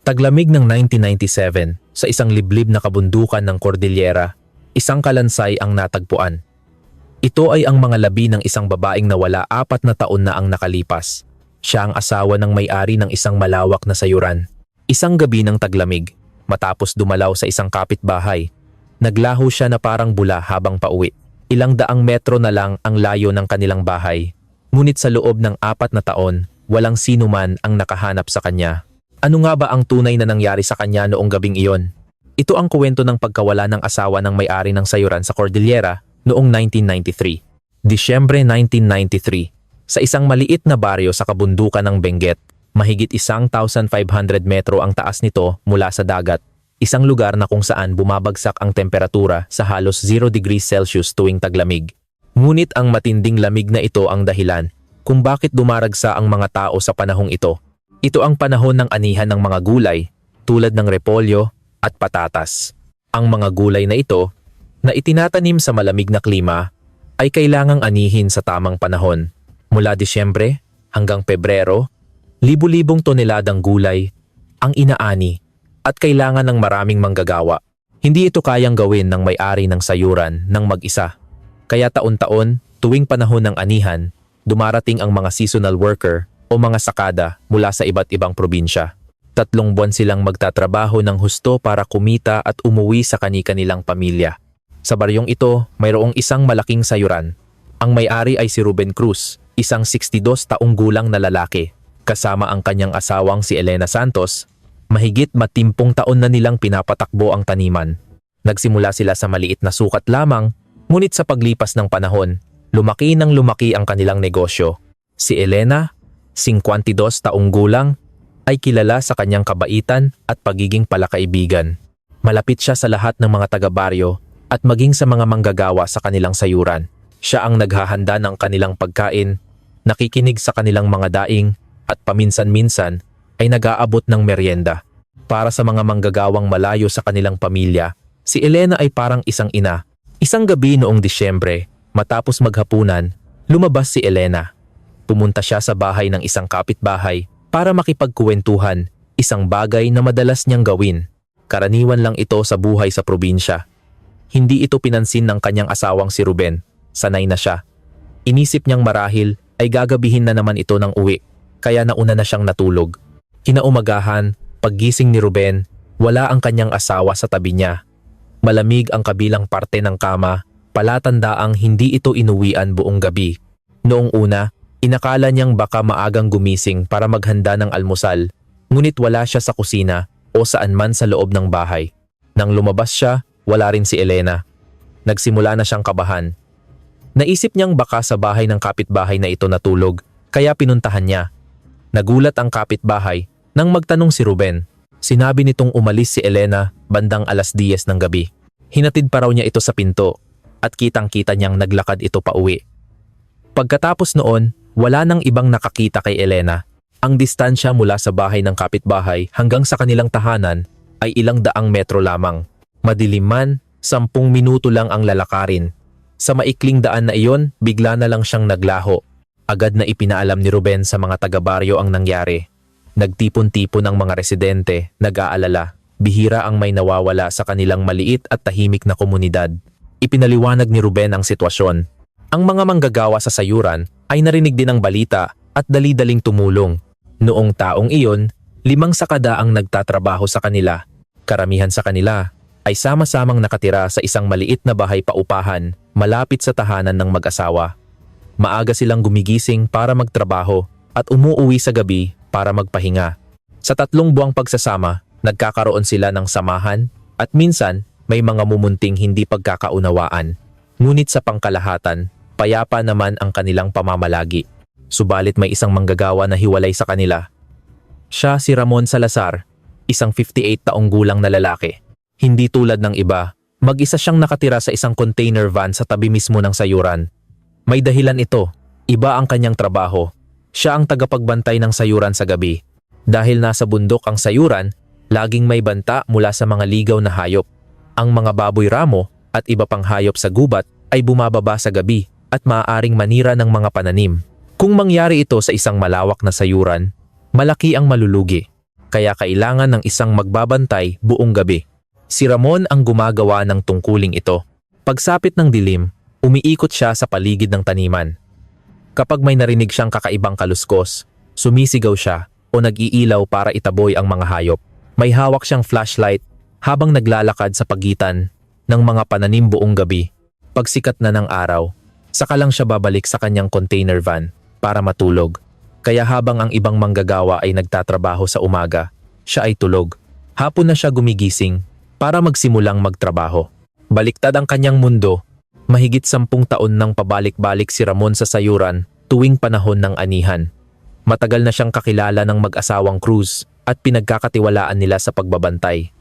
Taglamig ng 1997, sa isang liblib na kabundukan ng Cordillera, isang kalansay ang natagpuan. Ito ay ang mga labi ng isang babaeng nawala 4 na taon na ang nakalipas. Siya ang asawa ng may-ari ng isang malawak na sayuran. Isang gabi ng taglamig, matapos dumalaw sa isang kapitbahay, naglaho siya na parang bula habang pauwi. Ilang daang metro na lang ang layo ng kanilang bahay. Ngunit sa loob ng 4 na taon, walang sino man ang nakahanap sa kanya. Ano nga ba ang tunay na nangyari sa kanya noong gabing iyon? Ito ang kwento ng pagkawala ng asawa ng may-ari ng sayuran sa Cordillera noong 1993. Disyembre 1993, sa isang maliit na baryo sa kabundukan ng Benguet, mahigit 1,500 metro ang taas nito mula sa dagat. Isang lugar na kung saan bumabagsak ang temperatura sa halos 0 degrees Celsius tuwing taglamig. Ngunit ang matinding lamig na ito ang dahilan kung bakit dumaragsa ang mga tao sa panahong ito. Ito ang panahon ng anihan ng mga gulay tulad ng repolyo at patatas. Ang mga gulay na ito na itinatanim sa malamig na klima ay kailangang anihin sa tamang panahon. Mula Disyembre hanggang Pebrero, libu-libong toneladang gulay ang inaani at kailangan ng maraming manggagawa. Hindi ito kayang gawin ng may-ari ng sayuran ng mag-isa. Kaya taon-taon, tuwing panahon ng anihan, dumarating ang mga seasonal worker o mga sakada mula sa iba't ibang probinsya. 3 buwan silang magtatrabaho ng husto para kumita at umuwi sa kani-kanilang pamilya. Sa baryong ito, mayroong isang malaking sayuran. Ang may-ari ay si Ruben Cruz, isang 62 taong gulang na lalaki. Kasama ang kanyang asawang si Elena Santos, mahigit 30 taon na nilang pinapatakbo ang taniman. Nagsimula sila sa maliit na sukat lamang, ngunit sa paglipas ng panahon, lumaki ng lumaki ang kanilang negosyo. Si Elena, 52 taong gulang, ay kilala sa kanyang kabaitan at pagiging palakaibigan. Malapit siya sa lahat ng mga taga-baryo at maging sa mga manggagawa sa kanilang sayuran. Siya ang naghahanda ng kanilang pagkain, nakikinig sa kanilang mga daing, at paminsan-minsan ay nag-aabot ng merienda. Para sa mga manggagawang malayo sa kanilang pamilya, si Elena ay parang isang ina. Isang gabi noong Disyembre, matapos maghapunan, lumabas si Elena. Pumunta siya sa bahay ng isang kapitbahay para makipagkuwentuhan, isang bagay na madalas niyang gawin. Karaniwan lang ito sa buhay sa probinsya. Hindi ito pinansin ng kanyang asawang si Ruben. Sanay na siya. Inisip niyang marahil ay gagabihin na naman ito ng uwi, kaya nauna na siyang natulog. Kinaumagahan, paggising ni Ruben, wala ang kanyang asawa sa tabi niya. Malamig ang kabilang parte ng kama, palatandaang hindi ito inuwian buong gabi. Noong una, inakala niyang baka maagang gumising para maghanda ng almusal, ngunit wala siya sa kusina o saan man sa loob ng bahay. Nang lumabas siya, wala rin si Elena. Nagsimula na siyang kabahan. Naisip niyang baka sa bahay ng kapitbahay na ito natulog, kaya pinuntahan niya. Nagulat ang kapitbahay nang magtanong si Ruben. Sinabi nitong umalis si Elena bandang 10:00 ng gabi. Hinatid pa raw niya ito sa pinto at kitang-kita niyang naglakad ito pa uwi. Pagkatapos noon, wala nang ibang nakakita kay Elena. Ang distansya mula sa bahay ng kapitbahay hanggang sa kanilang tahanan ay ilang daang metro lamang. Madilim man, 10 minuto lang ang lalakarin. Sa maikling daan na iyon, bigla na lang siyang naglaho. Agad na ipinaalam ni Ruben sa mga taga-baryo ang nangyari. Nagtipon-tipon ang mga residente, nag-aalala. Bihira ang may nawawala sa kanilang maliit at tahimik na komunidad. Ipinaliwanag ni Ruben ang sitwasyon. Ang mga manggagawa sa sayuran ay narinig din ang balita at dali-daling tumulong. Noong taong iyon, 5 sakada ang nagtatrabaho sa kanila. Karamihan sa kanila ay sama-samang nakatira sa isang maliit na bahay paupahan malapit sa tahanan ng mag-asawa. Maaga silang gumigising para magtrabaho at umuuwi sa gabi para magpahinga. Sa 3 buwang pagsasama, nagkakaroon sila ng samahan at minsan may mga mumunting hindi pagkakaunawaan. Ngunit sa pangkalahatan, payapa naman ang kanilang pamamalagi. Subalit may isang manggagawa na hiwalay sa kanila. Siya si Ramon Salazar, isang 58 taong gulang na lalaki. Hindi tulad ng iba, mag-isa siyang nakatira sa isang container van sa tabi mismo ng sayuran. May dahilan ito, iba ang kanyang trabaho. Siya ang tagapagbantay ng sayuran sa gabi. Dahil nasa bundok ang sayuran, laging may banta mula sa mga ligaw na hayop. Ang mga baboy ramo at iba pang hayop sa gubat ay bumababa sa gabi at maaaring manira ng mga pananim. Kung mangyari ito sa isang malawak na sayuran, malaki ang malulugi. kaya kailangan ng isang magbabantay buong gabi. Si Ramon ang gumagawa ng tungkuling ito. Pagsapit ng dilim, umiikot siya sa paligid ng taniman. Kapag may narinig siyang kakaibang kaluskos, sumisigaw siya o nag-iilaw para itaboy ang mga hayop. May hawak siyang flashlight habang naglalakad sa pagitan ng mga pananim buong gabi. Pagsikat na ng araw, saka lang siya babalik sa kanyang container van para matulog. Kaya habang ang ibang manggagawa ay nagtatrabaho sa umaga, siya ay tulog. Hapon na siya gumigising para magsimulang magtrabaho. Baliktad ang kanyang mundo. Mahigit 10 taon nang pabalik-balik si Ramon sa sayuran tuwing panahon ng anihan. Matagal na siyang kakilala ng mag-asawang Cruz at pinagkakatiwalaan nila sa pagbabantay.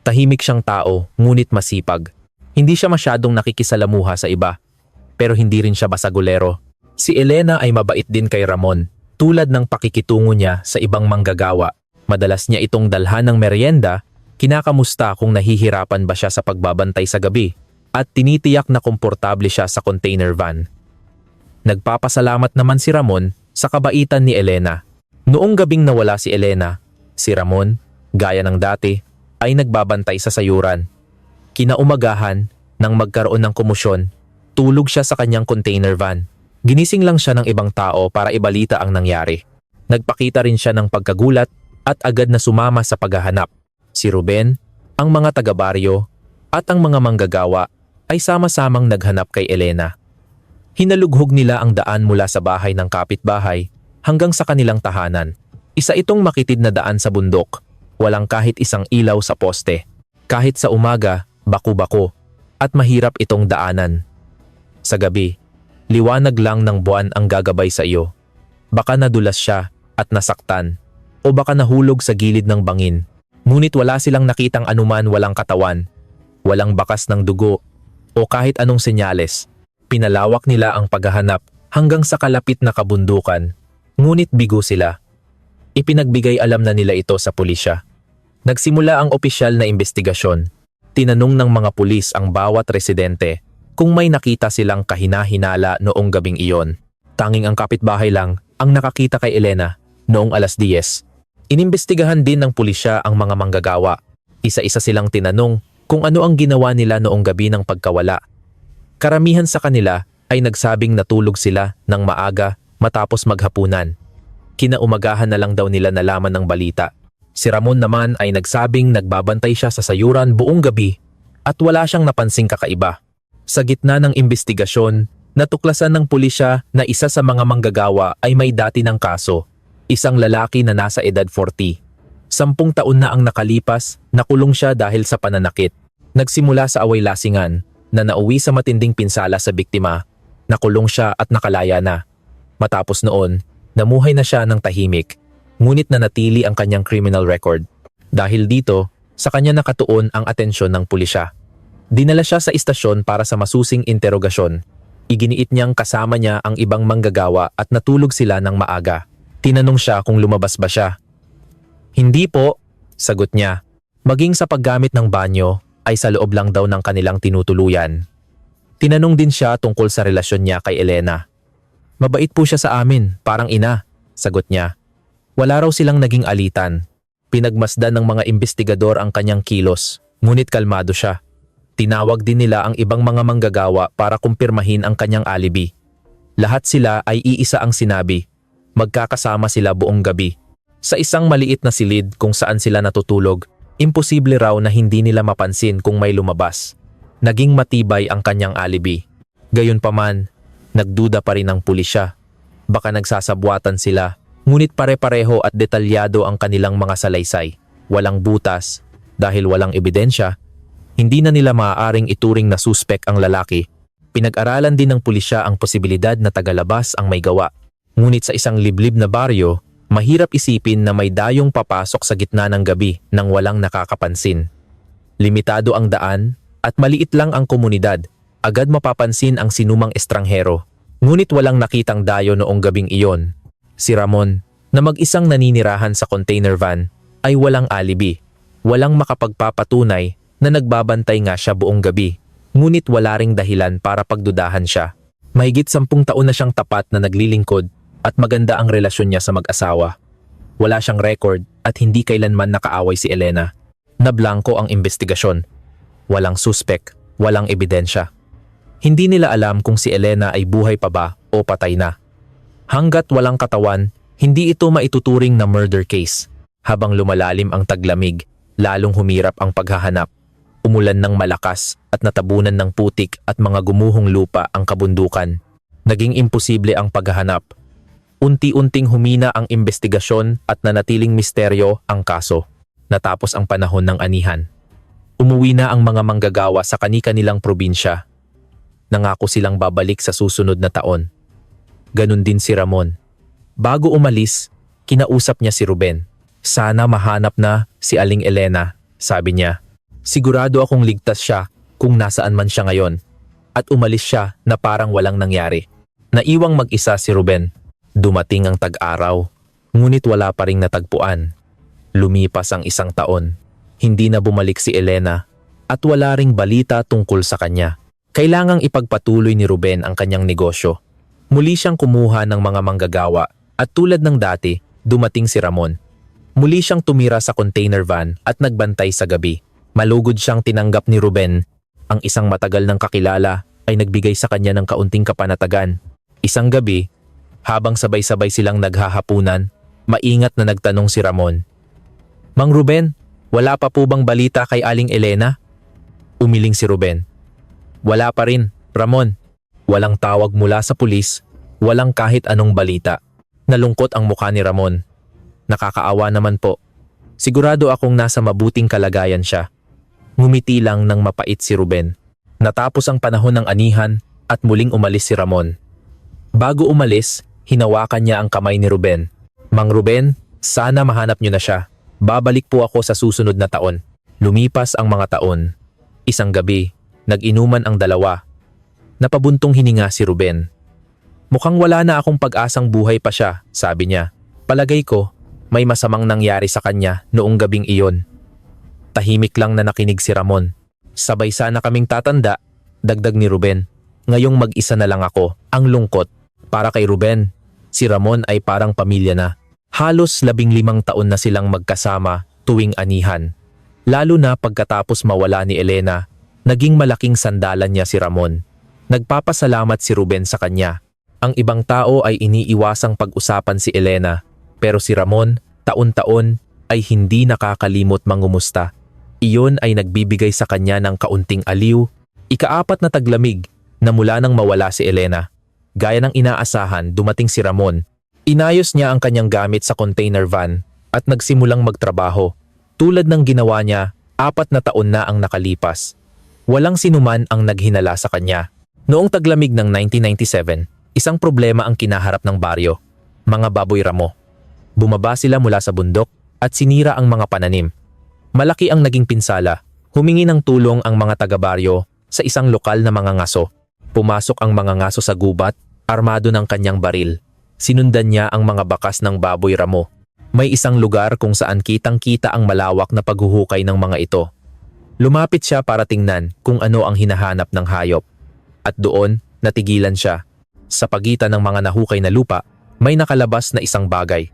Tahimik siyang tao, ngunit masipag. Hindi siya masyadong nakikisalamuha sa iba, pero hindi rin siya basagulero. Si Elena ay mabait din kay Ramon, tulad ng pakikitungo niya sa ibang manggagawa. Madalas niya itong dalhan ng merienda, kinakamusta kung nahihirapan ba siya sa pagbabantay sa gabi, at tinitiyak na komportable siya sa container van. Nagpapasalamat naman si Ramon sa kabaitan ni Elena. Noong gabing nawala si Elena, si Ramon, gaya ng dati, ay nagbabantay sa sayuran. Kinaumagahan, nang magkaroon ng komosyon, tulog siya sa kanyang container van. Ginising lang siya ng ibang tao para ibalita ang nangyari. Nagpakita rin siya ng pagkagulat at agad na sumama sa paghahanap. Si Ruben, ang mga taga-baryo, at ang mga manggagawa ay sama-samang naghanap kay Elena. Hinalughog nila ang daan mula sa bahay ng kapitbahay hanggang sa kanilang tahanan. Isa itong makitid na daan sa bundok, walang kahit isang ilaw sa poste. Kahit sa umaga, baku-bako, at mahirap itong daanan. Sa gabi, liwanag lang ng buwan ang gagabay sa iyo. Baka nadulas siya at nasaktan, o baka nahulog sa gilid ng bangin. Ngunit wala silang nakitang anuman, walang katawan, walang bakas ng dugo, o kahit anong senyales. Pinalawak nila ang paghahanap hanggang sa kalapit na kabundukan, ngunit bigo sila. Ipinagbigay alam na nila ito sa pulisya. Nagsimula ang opisyal na investigasyon. Tinanong ng mga pulis ang bawat residente kung may nakita silang kahina-hinala noong gabing iyon. Tanging ang kapitbahay lang ang nakakita kay Elena noong alas 10. Inimbestigahan din ng pulisya ang mga manggagawa. Isa-isa silang tinanong kung ano ang ginawa nila noong gabi ng pagkawala. Karamihan sa kanila ay nagsabing natulog sila ng maaga matapos maghapunan. Kinaumagahan na lang daw nila nalaman ng balita. Si Ramon naman ay nagsabing nagbabantay siya sa sayuran buong gabi at wala siyang napansing kakaiba. Sa gitna ng investigasyon, natuklasan ng pulisya na isa sa mga manggagawa ay may dati ng kaso. Isang lalaki na nasa edad 40. 10 taon na ang nakalipas, nakulong siya dahil sa pananakit. Nagsimula sa away lasingan, na nauwi sa matinding pinsala sa biktima, nakulong siya at nakalaya na. Matapos noon, namuhay na siya ng tahimik, ngunit nanatili ang kanyang criminal record. Dahil dito, sa kanya nakatuon ang atensyon ng pulisya. Dinala siya sa istasyon para sa masusing interogasyon. Iginiit niyang kasama niya ang ibang manggagawa at natulog sila ng maaga. Tinanong siya kung lumabas ba siya. Hindi po, sagot niya. Maging sa paggamit ng banyo ay sa loob lang daw ng kanilang tinutuluyan. Tinanong din siya tungkol sa relasyon niya kay Elena. Mabait po siya sa amin, parang ina, sagot niya. Wala raw silang naging alitan. Pinagmasdan ng mga investigador ang kanyang kilos, ngunit kalmado siya. Tinawag din nila ang ibang mga manggagawa para kumpirmahin ang kanyang alibi. Lahat sila ay iisa ang sinabi. Magkakasama sila buong gabi. Sa isang maliit na silid kung saan sila natutulog, imposible raw na hindi nila mapansin kung may lumabas. Naging matibay ang kanyang alibi. Gayunpaman, nagduda pa rin ang pulisya. Baka nagsasabwatan sila, ngunit pare-pareho at detalyado ang kanilang mga salaysay. Walang butas, dahil walang ebidensya. Hindi na nila maaaring ituring na suspek ang lalaki. Pinag-aralan din ng pulisya ang posibilidad na tagalabas ang may gawa. Ngunit sa isang liblib na baryo, mahirap isipin na may dayong papasok sa gitna ng gabi nang walang nakakapansin. Limitado ang daan at maliit lang ang komunidad, agad mapapansin ang sinumang estranghero. Ngunit walang nakitang dayo noong gabing iyon. Si Ramon, na mag-isang naninirahan sa container van, ay walang alibi. Walang makapagpapatunay na nagbabantay nga siya buong gabi. Ngunit wala ring dahilan para pagdudahan siya. Mahigit 10 taon na siyang tapat na naglilingkod at maganda ang relasyon niya sa mag-asawa. Wala siyang record at hindi kailanman nakaaway si Elena. Nablangko ang investigasyon. Walang suspek, walang ebidensya. Hindi nila alam kung si Elena ay buhay pa ba o patay na. Hanggat walang katawan, hindi ito maituturing na murder case. Habang lumalalim ang taglamig, lalong humirap ang paghahanap. Umulan ng malakas at natabunan ng putik at mga gumuhong lupa ang kabundukan. Naging imposible ang paghahanap. Unti-unting humina ang investigasyon at nanatiling misteryo ang kaso. Natapos ang panahon ng anihan. Umuwi na ang mga manggagawa sa kani-kanilang probinsya. Nangako silang babalik sa susunod na taon. Ganun din si Ramon. Bago umalis, kinausap niya si Ruben. Sana mahanap na si Aling Elena, sabi niya. Sigurado akong ligtas siya kung nasaan man siya ngayon. At umalis siya na parang walang nangyari. Naiwang mag-isa si Ruben. Dumating ang tag-araw, ngunit wala pa ring natagpuan. Lumipas ang isang taon. Hindi na bumalik si Elena at wala ring balita tungkol sa kanya. Kailangang ipagpatuloy ni Ruben ang kanyang negosyo. Muli siyang kumuha ng mga manggagawa at tulad ng dati, dumating si Ramon. Muli siyang tumira sa container van at nagbantay sa gabi. Malugod siyang tinanggap ni Ruben. Ang isang matagal ng kakilala ay nagbigay sa kanya ng kaunting kapanatagan. Isang gabi, habang sabay-sabay silang naghahapunan, maingat na nagtanong si Ramon. Mang Ruben, wala pa po bang balita kay Aling Elena? Umiling si Ruben. Wala pa rin, Ramon. Walang tawag mula sa pulis, walang kahit anong balita. Nalungkot ang mukha ni Ramon. Nakakaawa naman po. Sigurado akong nasa mabuting kalagayan siya. Ngumiti lang ng mapait si Ruben. Natapos ang panahon ng anihan at muling umalis si Ramon. Bago umalis, hinawakan niya ang kamay ni Ruben. Mang Ruben, sana mahanap niyo na siya. Babalik po ako sa susunod na taon. Lumipas ang mga taon. Isang gabi, nag-inuman ang dalawa. Napabuntong hininga si Ruben. Mukhang wala na akong pag-asang buhay pa siya, sabi niya. Palagay ko, may masamang nangyari sa kanya noong gabing iyon. Tahimik lang na nakinig si Ramon. Sabay sana kaming tatanda, dagdag ni Ruben. Ngayong mag-isa na lang ako, ang lungkot. Para kay Ruben, si Ramon ay parang pamilya na. Halos 15 taon na silang magkasama tuwing anihan. Lalo na pagkatapos mawala ni Elena, naging malaking sandalan niya si Ramon. Nagpapasalamat si Ruben sa kanya. Ang ibang tao ay iniiwasang pag-usapan si Elena, pero si Ramon, taon-taon, ay hindi nakakalimot mangumusta. Iyon ay nagbibigay sa kanya ng kaunting aliw. Ika-4 na taglamig na mula nang mawala si Elena. Gaya ng inaasahan, dumating si Ramon. Inayos niya ang kanyang gamit sa container van at nagsimulang magtrabaho. Tulad ng ginawa niya, 4 na taon na ang nakalipas. Walang sinuman ang naghinala sa kanya. Noong taglamig ng 1997, isang problema ang kinaharap ng baryo. Mga baboy ramo. Bumaba sila mula sa bundok at sinira ang mga pananim. Malaki ang naging pinsala. Humingi ng tulong ang mga taga-baryo sa isang lokal na mga ngaso. Pumasok ang mga ngaso sa gubat, armado ng kanyang baril. Sinundan niya ang mga bakas ng baboy ramo. May isang lugar kung saan kitang-kita ang malawak na paghuhukay ng mga ito. Lumapit siya para tingnan kung ano ang hinahanap ng hayop. At doon, natigilan siya. Sa pagitan ng mga nahukay na lupa, may nakalabas na isang bagay.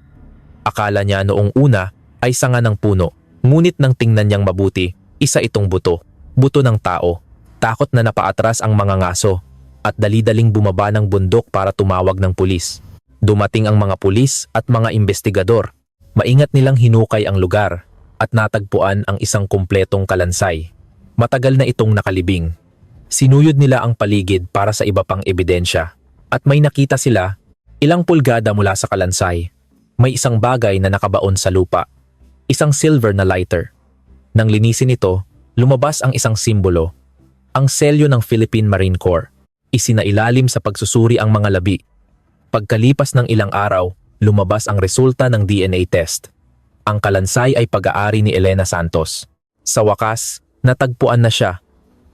Akala niya noong una ay sanga ng puno. Ngunit nang tingnan niyang mabuti, isa itong buto. Buto ng tao. Takot na napaatras ang mga ngaso at dali-daling bumaba ng bundok para tumawag ng pulis. Dumating ang mga pulis at mga investigador. Maingat nilang hinukay ang lugar at natagpuan ang isang kumpletong kalansay. Matagal na itong nakalibing. Sinuyod nila ang paligid para sa iba pang ebidensya. At may nakita sila, ilang pulgada mula sa kalansay. May isang bagay na nakabaon sa lupa. Isang silver na lighter. Nang linisin ito, lumabas ang isang simbolo. Ang selyo ng Philippine Marine Corps. Isinailalim sa pagsusuri ang mga labi. Pagkalipas ng ilang araw, lumabas ang resulta ng DNA test. Ang kalansay ay pag-aari ni Elena Santos. Sa wakas, natagpuan na siya.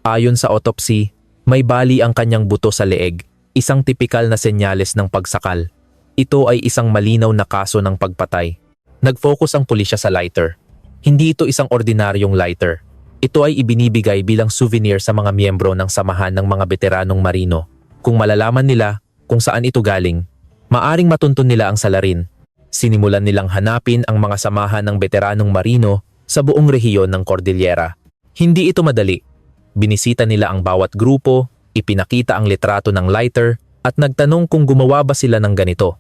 Ayon sa autopsy, may bali ang kanyang buto sa leeg, isang tipikal na senyales ng pagsakal. Ito ay isang malinaw na kaso ng pagpatay. Nag-focus ang pulisya sa lighter. Hindi ito isang ordinaryong lighter. Ito ay ibinibigay bilang souvenir sa mga miyembro ng samahan ng mga veteranong marino. Kung malalaman nila kung saan ito galing, maaring matuntun nila ang salarin. Sinimulan nilang hanapin ang mga samahan ng veteranong marino sa buong rehiyon ng Cordillera. Hindi ito madali. Binisita nila ang bawat grupo, ipinakita ang litrato ng lighter at nagtanong kung gumawa ba sila ng ganito.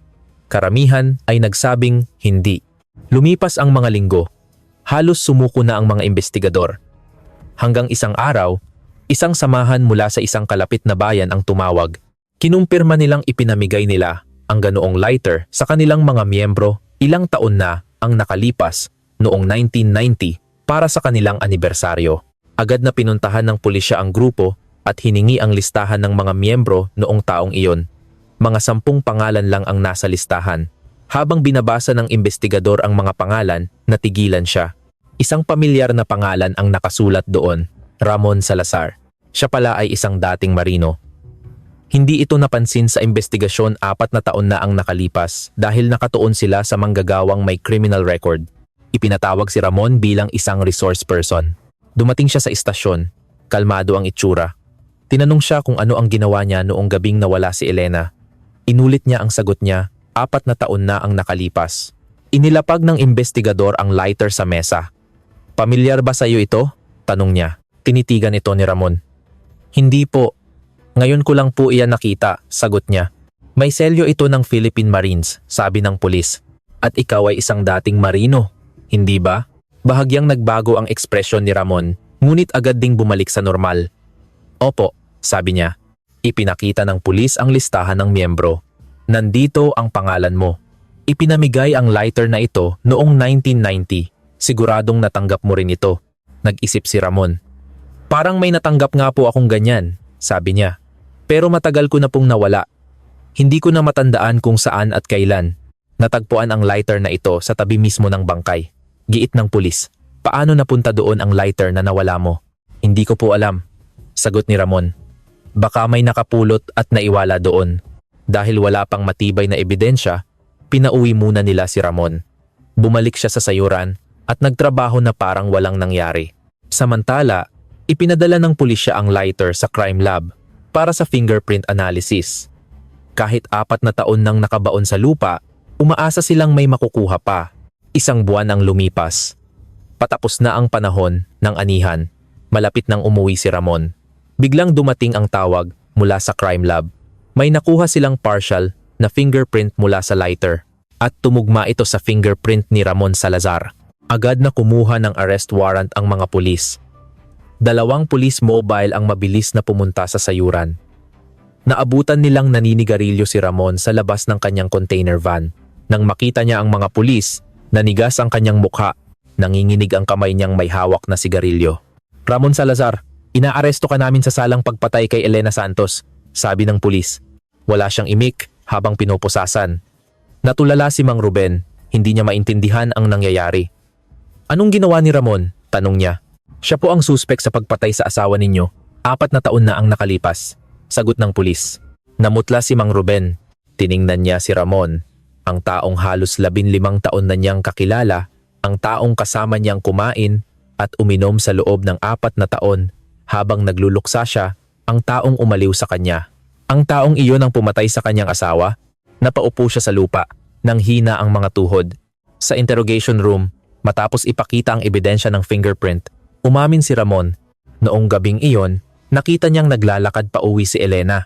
Karamihan ay nagsabing hindi. Lumipas ang mga linggo. Halos sumuko na ang mga investigador. Hanggang isang araw, isang samahan mula sa isang kalapit na bayan ang tumawag. Kinumpirma nilang ipinamigay nila ang ganoong lighter sa kanilang mga miyembro ilang taon na ang nakalipas noong 1990 para sa kanilang anibersaryo. Agad na pinuntahan ng pulisya ang grupo at hiningi ang listahan ng mga miyembro noong taong iyon. Mga 10 pangalan lang ang nasa listahan. Habang binabasa ng investigador ang mga pangalan, natigilan siya. Isang pamilyar na pangalan ang nakasulat doon, Ramon Salazar. Siya pala ay isang dating marino. Hindi ito napansin sa investigasyon 4 na taon na ang nakalipas dahil nakatuon sila sa manggagawang may criminal record. Ipinatawag si Ramon bilang isang resource person. Dumating siya sa istasyon, kalmado ang itsura. Tinanong siya kung ano ang ginawa niya noong gabing nawala si Elena. Inulit niya ang sagot niya, 4 na taon na ang nakalipas. Inilapag ng investigador ang lighter sa mesa. Pamilyar ba sa iyo ito? Tanong niya. Tinitigan ito ni Ramon. Hindi po. Ngayon ko lang po iyan nakita, sagot niya. May selyo ito ng Philippine Marines, sabi ng pulis. At ikaw ay isang dating marino, hindi ba? Bahagyang nagbago ang ekspresyon ni Ramon, ngunit agad ding bumalik sa normal. Opo, sabi niya. Ipinakita ng pulis ang listahan ng miyembro. Nandito ang pangalan mo. Ipinamigay ang lighter na ito noong 1990. Siguradong natanggap mo rin ito. Nag-isip si Ramon. Parang may natanggap nga po akong ganyan, sabi niya. Pero matagal ko na pong nawala. Hindi ko na matandaan kung saan at kailan. Natagpuan ang lighter na ito sa tabi mismo ng bangkay. Giit ng pulis. Paano napunta doon ang lighter na nawala mo? Hindi ko po alam, sagot ni Ramon. Baka may nakapulot at naiwala doon. Dahil wala pang matibay na ebidensya, pinauwi muna nila si Ramon. Bumalik siya sa sayuran at nagtrabaho na parang walang nangyari. Samantala, ipinadala ng pulisya ang lighter sa crime lab para sa fingerprint analysis. Kahit 4 na taon nang nakabaon sa lupa, umaasa silang may makukuha pa. 1 buwan ang lumipas. Patapos na ang panahon ng anihan. Malapit nang umuwi si Ramon. Biglang dumating ang tawag mula sa crime lab. May nakuha silang partial na fingerprint mula sa lighter at tumugma ito sa fingerprint ni Ramon Salazar. Agad na kumuha ng arrest warrant ang mga pulis. 2 police mobile ang mabilis na pumunta sa sayuran. Naabutan nilang naninigarilyo si Ramon sa labas ng kanyang container van. Nang makita niya ang mga pulis, nanigas ang kanyang mukha. Nanginginig ang kamay niyang may hawak na sigarilyo. Ramon Salazar, inaaresto ka namin sa salang pagpatay kay Elena Santos, sabi ng pulis. Wala siyang imik habang pinupusasan. Natulala si Mang Ruben, hindi niya maintindihan ang nangyayari. Anong ginawa ni Ramon? Tanong niya. Siya po ang suspek sa pagpatay sa asawa ninyo. 4 na taon na ang nakalipas. Sagot ng pulis. Namutla si Mang Ruben. Tiningnan niya si Ramon. Ang taong halos 15 taon na niyang kakilala, ang taong kasama niyang kumain at uminom sa loob ng 4 na taon habang nagluluksa siya, ang taong umaliw sa kanya. Ang taong iyon ang pumatay sa kanyang asawa. Napaupo siya sa lupa, nang hina ang mga tuhod. Sa interrogation room, matapos ipakita ang ebidensya ng fingerprint, umamin si Ramon. Noong gabing iyon, nakita niyang naglalakad pa uwi si Elena.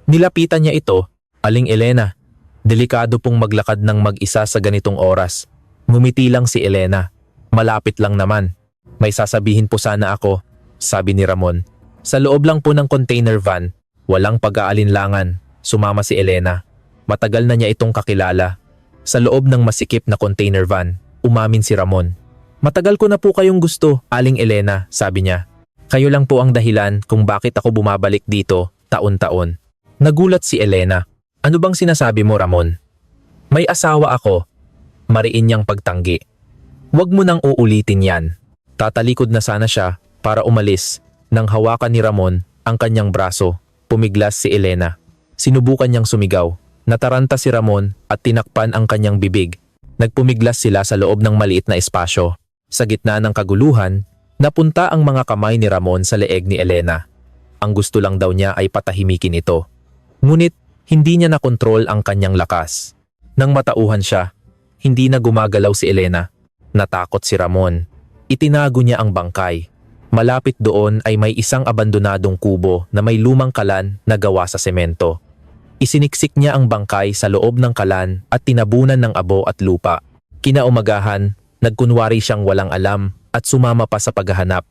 Nilapitan niya ito. Aling Elena, delikado pong maglakad ng mag-isa sa ganitong oras. Ngumiti lang si Elena. Malapit lang naman. May sasabihin po sana ako, sabi ni Ramon. Sa loob lang po ng container van, walang pag-aalinlangan, sumama si Elena. Matagal na niya itong kakilala. Sa loob ng masikip na container van, umamin si Ramon. Matagal ko na po kayong gusto, Aling Elena, sabi niya. Kayo lang po ang dahilan kung bakit ako bumabalik dito taon-taon. Nagulat si Elena. Ano bang sinasabi mo, Ramon? May asawa ako. Mariin niyang pagtanggi. Huwag mo nang uulitin yan. Tatalikod na sana siya para umalis nang hawakan ni Ramon ang kanyang braso. Pumiglas si Elena. Sinubukan niyang sumigaw. Nataranta si Ramon at tinakpan ang kanyang bibig. Nagpumiglas sila sa loob ng maliit na espasyo. Sa gitna ng kaguluhan, napunta ang mga kamay ni Ramon sa leeg ni Elena. Ang gusto lang daw niya ay patahimikin ito. Ngunit hindi niya nakontrol ang kanyang lakas. Nang matauhan siya, Hindi na gumagalaw si Elena. Natakot si Ramon. Itinago niya ang bangkay. Malapit doon ay may isang abandonadong kubo na may lumang kalan na gawa sa semento. Isiniksik niya ang bangkay sa loob ng kalan at tinabunan ng abo at lupa. Kinaumagahan, nagkunwari siyang walang alam at sumama pa sa paghahanap.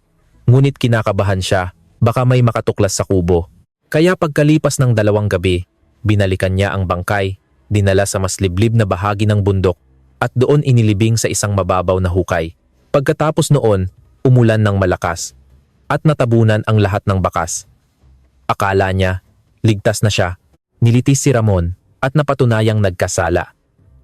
Ngunit kinakabahan siya, baka may makatuklas sa kubo. Kaya pagkalipas ng 2 gabi, binalikan niya ang bangkay, dinala sa mas liblib na bahagi ng bundok at doon inilibing sa isang mababaw na hukay. Pagkatapos noon, umulan ng malakas at natabunan ang lahat ng bakas. Akala niya, ligtas na siya. Nilitis si Ramon at napatunayang nagkasala.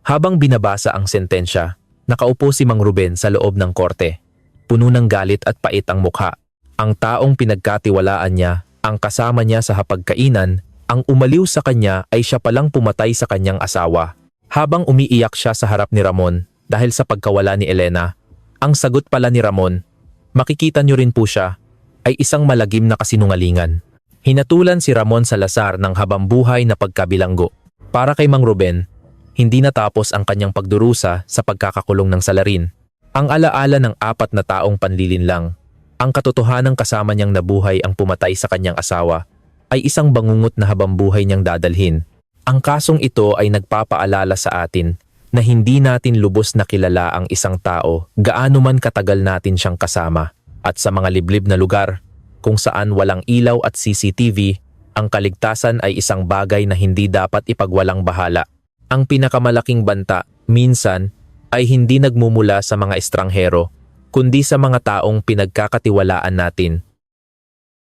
Habang binabasa ang sentensya, nakaupo si Mang Ruben sa loob ng korte. Puno ng galit at pait ang mukha. Ang taong pinagkatiwalaan niya, ang kasama niya sa hapagkainan, ang umaliw sa kanya ay siya palang pumatay sa kanyang asawa. Habang umiiyak siya sa harap ni Ramon dahil sa pagkawala ni Elena, ang sagot pala ni Ramon, makikita niyo rin po siya, ay isang malagim na kasinungalingan. Hinatulan si Ramon Salazar ng habambuhay na pagkabilanggo. Para kay Mang Ruben, hindi natapos ang kanyang pagdurusa sa pagkakakulong ng salarin. Ang alaala ng 4 na taong panlilinlang, ang katotohanang kasama niyang nabuhay ang pumatay sa kanyang asawa, ay isang bangungot na habambuhay niyang dadalhin. Ang kasong ito ay nagpapaalala sa atin na hindi natin lubos na kilala ang isang tao gaano man katagal natin siyang kasama. At sa mga liblib na lugar, kung saan walang ilaw at CCTV, ang kaligtasan ay isang bagay na hindi dapat ipagwalang bahala. Ang pinakamalaking banta, minsan, ay hindi nagmumula sa mga estranghero, kundi sa mga taong pinagkakatiwalaan natin